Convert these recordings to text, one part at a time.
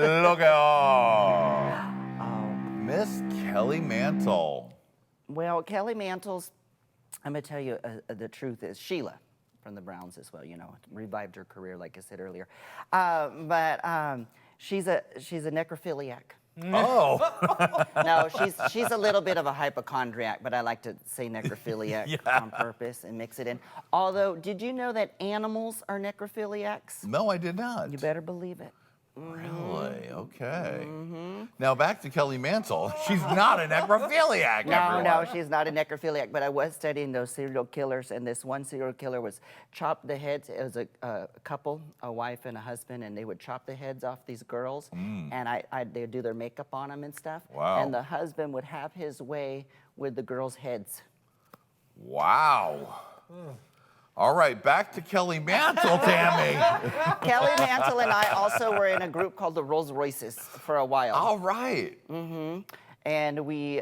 Look at Miss Kelly Mantle. Well, Kelly Mantle's, I'm going to tell you the truth is Sheila from the Browns as well, you know, revived her career, like I said earlier. She's a necrophiliac. Oh. No, she's a little bit of a hypochondriac, but I like to say necrophiliac Yeah. on purpose and mix it in. Although, did you know that animals are necrophiliacs? No, I did not. You better believe it. Really? Okay. Now back to Kelly Mantle. She's not a necrophiliac, everyone. No, she's not a necrophiliac, but I was studying those serial killers, and this one serial killer was chopped the heads. It was a couple, a wife and a husband, and they would chop the heads off these girls, and they would do their makeup on them and stuff. Wow. And the husband would have his way with the girls' heads. Wow. All right, back to Kelly Mantle, Tammie. Kelly Mantle and I also were in a group called the Rolls Royces for a while. All right. And we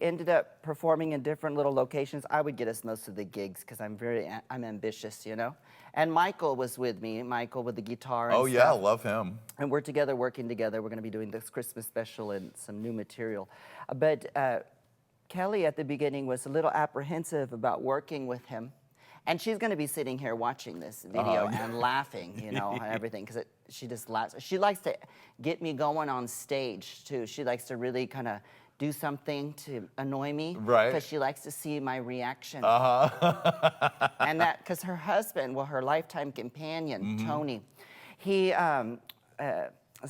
ended up performing in different little locations. I would get us most of the gigs because I'm ambitious, you know. And Michael was with me, Michael with the guitar and Oh, yeah, stuff. love him. And we're together, working together. We're going to be doing this Christmas special and some new material. But Kelly at the beginning was a little apprehensive about working with him. And she's going to be sitting here watching this video and laughing, you know, and everything, because she just laughs. She likes to get me going on stage, too. She likes to really kind of do something to annoy me. Right. Because she likes to see my reaction. Uh-huh. And that, because her husband, well, her lifetime companion, Tony, he,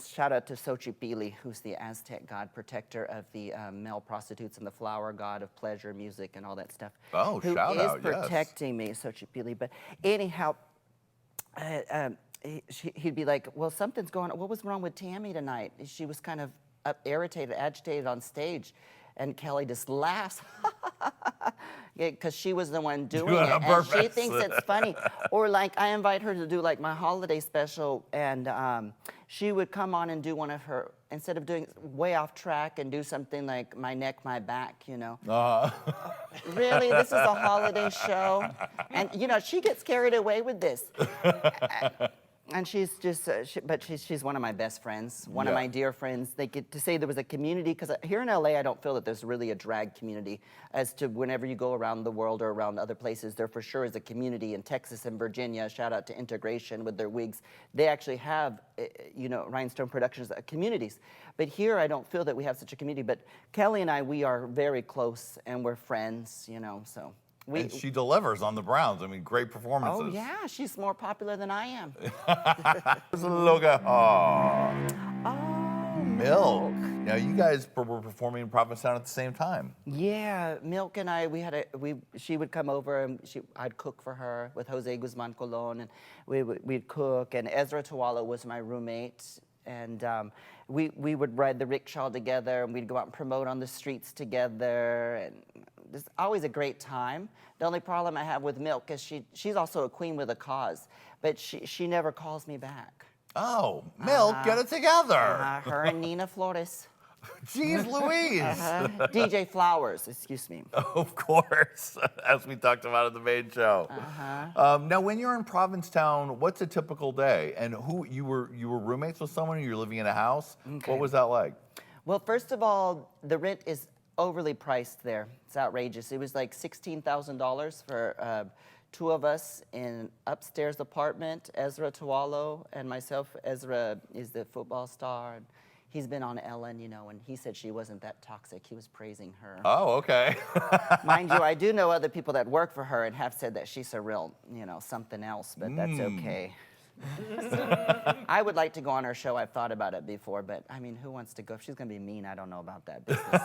shout out to Xochipilli, who's the Aztec god protector of the male prostitutes and the flower god of pleasure, music, and all that stuff. Oh, shout out, Who is protecting me, Xochipilli. But anyhow, he'd be like, well, something's going on. What was wrong with Tammie tonight? She was kind of irritated, agitated on stage. And Kelly just laughs, because she was the one doing it, and she thinks it's funny. Or like I invite her to do like my holiday special, and she would come on and do one of her, instead of doing way off track and do something like my neck, my back, you know. Really, this is a holiday show, and you know she gets carried away with this. And she's just, but she's one of my best friends, one of my dear friends. They get to say there was a community, because here in LA, I don't feel that there's really a drag community. As to whenever you go around the world or around other places, there for sure is a community in Texas and Virginia. Shout out to Integration with their wigs. They actually have, you know, Rhinestone Productions communities. But here, I don't feel that we have such a community. But Kelly and I, we are very close, and we're friends, you know, so. And she delivers on the Browns. I mean, great performances. Oh, yeah, she's more popular than I am. Look at Oh, Milk. Now, you guys were performing in Provincetown at the same time. Yeah, Milk and I, she would come over and I'd cook for her with Jose Guzman Colon, and we'd cook, and Ezra Tualo was my roommate, and we would ride the rickshaw together, and we'd go out and promote on the streets together, and it's always a great time. The only problem I have with Milk is she's also a queen with a cause, but she never calls me back. Oh, Milk, get it together. Her and Nina Flores. Jeez Louise. DJ Flowers, excuse me. Of course, as we talked about in the main show. Now, when you're in Provincetown, what's a typical day? And who you were roommates with someone, or you were living in a house? Okay. What was that like? Well, first of all, the rent is overly priced there. It's outrageous. It was like $16,000 for two of us in upstairs apartment, Ezra Tualo and myself. Ezra is the football star, and he's been on Ellen, you know, and he said she wasn't that toxic. He was praising her. Oh, okay. Mind you, I do know other people that work for her and have said that she's a real, you know, something else, but that's okay. I would like to go on her show. I've thought about it before, but I mean, who wants to go? If she's going to be mean, I don't know about that business.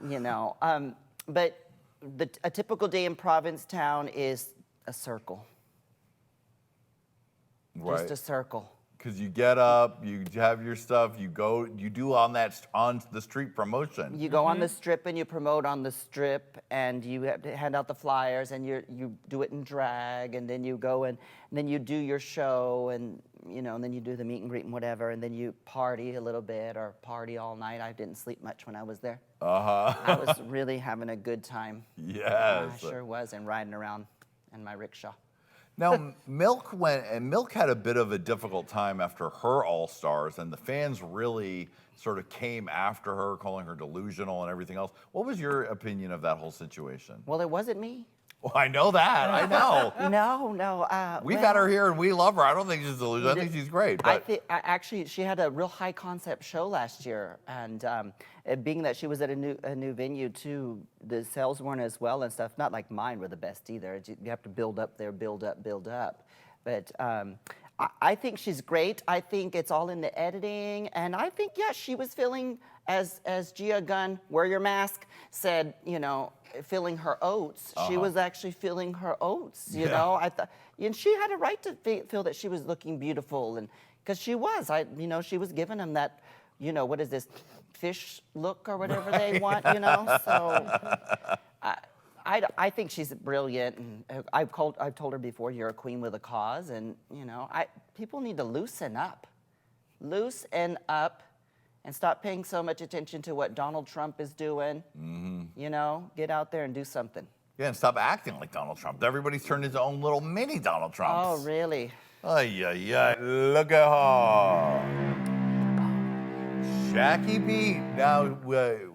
You know, but a typical day in Provincetown is a circle. Right. Just a circle. Because you get up, you have your stuff, you go, you do on the street promotion. You go on the strip and you promote on the strip, and you have to hand out the flyers, and you do it in drag, and then you go and then you do your show, and you know, and then you do the meet and greet and whatever, and then you party a little bit or party all night. I didn't sleep much when I was there. I was really having a good time. Yes. I sure was, and riding around in my rickshaw. Now, Milk had a bit of a difficult time after her All-Stars, and the fans really sort of came after her, calling her delusional and everything else. What was your opinion of that whole situation? Well, it wasn't me. Well, I know that. I know. No. We've had her here and we love her. I don't think she's delusional. I think she's great. But Actually, she had a real high concept show last year, and being that she was at a new venue too, the sales weren't as well and stuff. Not like mine were the best either. You have to build up there, build up. But I think she's great. I think it's all in the editing, and I think she was feeling as Gia Gunn, wear your mask, said, feeling her oats. She was actually feeling her oats, you know. I thought, and she had a right to feel that she was looking beautiful, and because she was, she was giving them that, what is this, fish look or whatever they want, So I think she's brilliant, and I've told her before, you're a queen with a cause, and people need to loosen up, and stop paying so much attention to what Donald Trump is doing. Get out there and do something. Yeah, and stop acting like Donald Trump. Everybody's turned into own little mini Donald Trumps. Oh, really? Ay. Look at her. Jackie B. Now,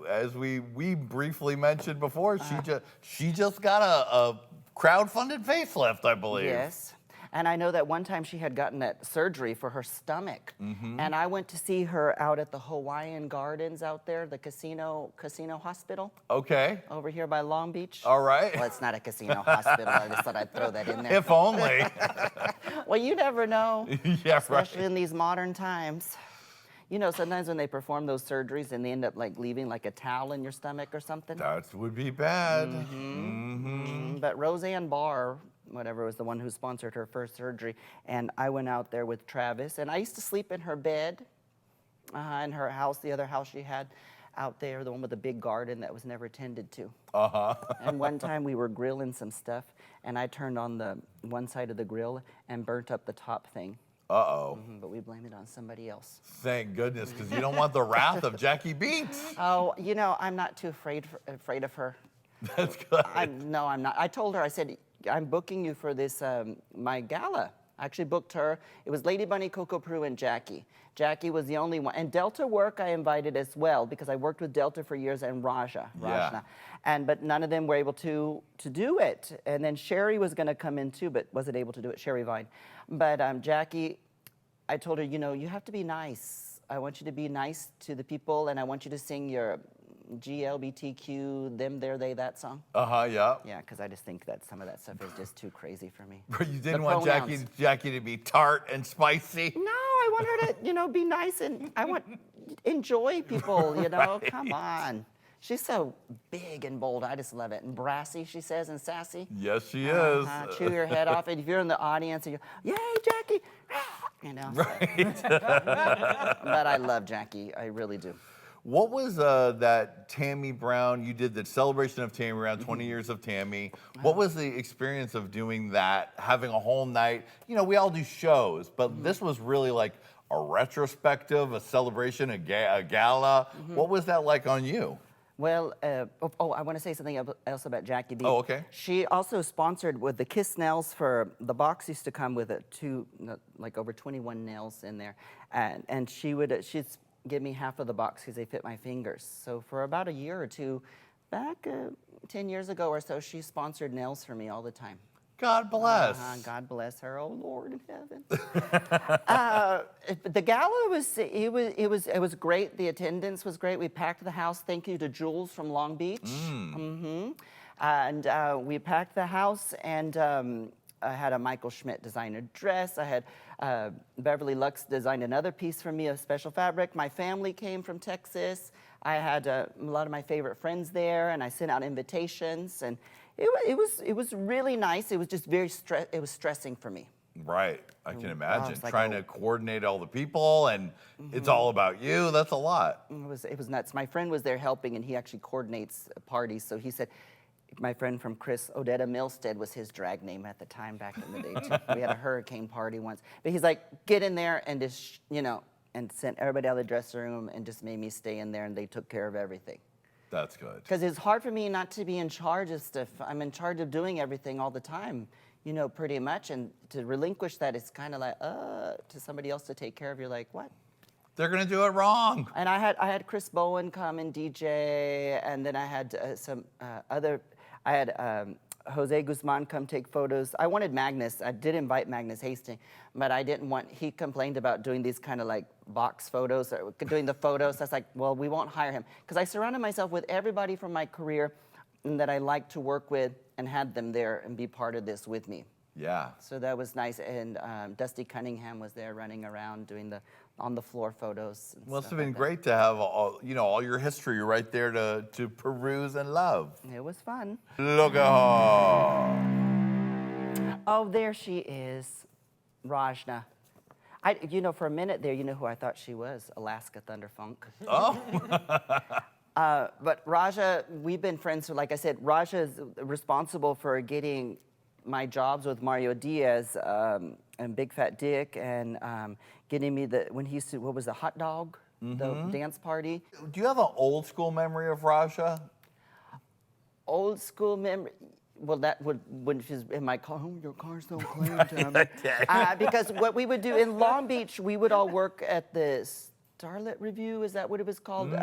as we briefly mentioned before, she just got a crowd-funded facelift, I believe. Yes. And I know that one time she had gotten that surgery for her stomach. And I went to see her out at the Hawaiian Gardens out there, the casino hospital. Okay. Over here by Long Beach. All right. Well, it's not a casino hospital. I just thought I'd throw that in there. If only. Well, you never know. Yeah, especially right. in these modern times. Sometimes when they perform those surgeries and they end up like leaving like a towel in your stomach or something. That would be bad. But Roseanne Barr, whatever, was the one who sponsored her first surgery. And I went out there with Travis, and I used to sleep in her bed in her house, the other house she had out there, the one with the big garden that was never tended to. And one time we were grilling some stuff, and I turned on the one side of the grill and burnt up the top thing. But we blame it on somebody else. Thank goodness, because you don't want the wrath of Jackie Beats. Oh, I'm not too afraid of her. That's good. No, I'm not. I told her, I said, I'm booking you for this, my gala. I actually booked her. It was Lady Bunny, Coco Prue, and Jackie. Jackie was the only one. And Delta Work I invited as well, because I worked with Delta for years, and Rajna. But none of them were able to do it. And then Sherry was going to come in too, but wasn't able to do it, Sherry Vine. But Jackie, I told her, you have to be nice. I want you to be nice to the people, and I want you to sing your GLBTQ, them, there, they, that song. Yeah. Yeah, because I just think that some of that stuff is just too crazy for me. But you didn't want Jackie to be tart and spicy? No, I want her to, be nice, and I want enjoy people, Right. Come on. She's so big and bold. I just love it. And brassy, she says, and sassy. Yes, she is. Chew your head off. And if you're in the audience and you're, yay, Jackie, Right. But I love Jackie. I really do. What was that Tammie Brown? You did the celebration of Tammie Brown, 20 years of Tammie. What was the experience of doing that, having a whole night? We all do shows, but this was really like a retrospective, a celebration, a gala. What was that like on you? Well, I want to say something else about Jackie B. Oh, okay. She also sponsored with the Kiss nails for, the box used to come with like over 21 nails in there. And she'd give me half of the box because they fit my fingers. So for about a year or two, back 10 years ago or so, she sponsored nails for me all the time. God bless. God bless her, oh Lord in heaven. The gala was great. The attendance was great. We packed the house. Thank you to Jules from Long Beach. And we packed the house, and I had a Michael Schmidt design a dress. I had Beverly Lux design another piece for me of special fabric. My family came from Texas. I had a lot of my favorite friends there, and I sent out invitations, and it was really nice. It was just it was stressing for me. Right, I can imagine. Like trying to coordinate all the people, and it's all about you. That's a lot. It was nuts. My friend was there helping, and he actually coordinates parties. So he said, my friend from Chris, Odetta Milstead was his drag name at the time back in the day, too. We had a hurricane party once. But he's like, get in there and just, and sent everybody out of the dressing room and just made me stay in there, and they took care of everything. That's good. Because it's hard for me not to be in charge of stuff. I'm in charge of doing everything all the time. you know, pretty much. And to relinquish that, it's kind of like, to somebody else to take care of. You're like, what? They're gonna do it wrong. And I had Chris Bowen come and DJ, and then I had I had Jose Guzman come take photos. I wanted Magnus. I did invite Magnus Hastings, but I didn't want. He complained about doing these kind of like box photos, or doing the photos. I was like, well, we won't hire him because I surrounded myself with everybody from my career and that I like to work with, and had them there and be part of this with me. Yeah. So that was nice, and Dusty Cunningham was there running around doing the on the floor photos. And Must stuff have been like that. great to have all, all your history right there to peruse and love. It was fun. Look at her. Oh, there she is, Rajna. For a minute there, you know who I thought she was? Alaska Thunderfunk. Oh. But Raja, we've been friends. So like I said, Raja is responsible for getting my jobs with Mario Diaz and Big Fat Dick, and getting me when he used to, what was the hot dog, the dance party. Do you have an old school memory of Raja? Old school memory. Well, that would when she's in my car. Oh, your car's so clean, Tammie. Because what we would do in Long Beach, we would all work at the Starlet Review. Is that what it was called?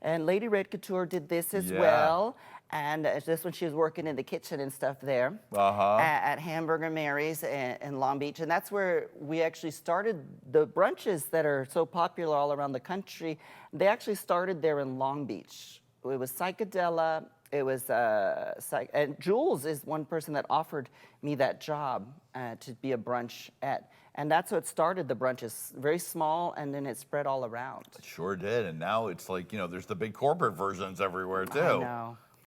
And Lady Red Couture did this as well. And this when she was working in the kitchen and stuff there at Hamburger Mary's in Long Beach. And that's where we actually started the brunches that are so popular all around the country. They actually started there in Long Beach. It was Psychedella. It was, and Jules is one person that offered me that job to be a brunch at. And that's what started the brunches, very small, and then it spread all around. It sure did, and now it's like, there's the big corporate versions everywhere too. I know.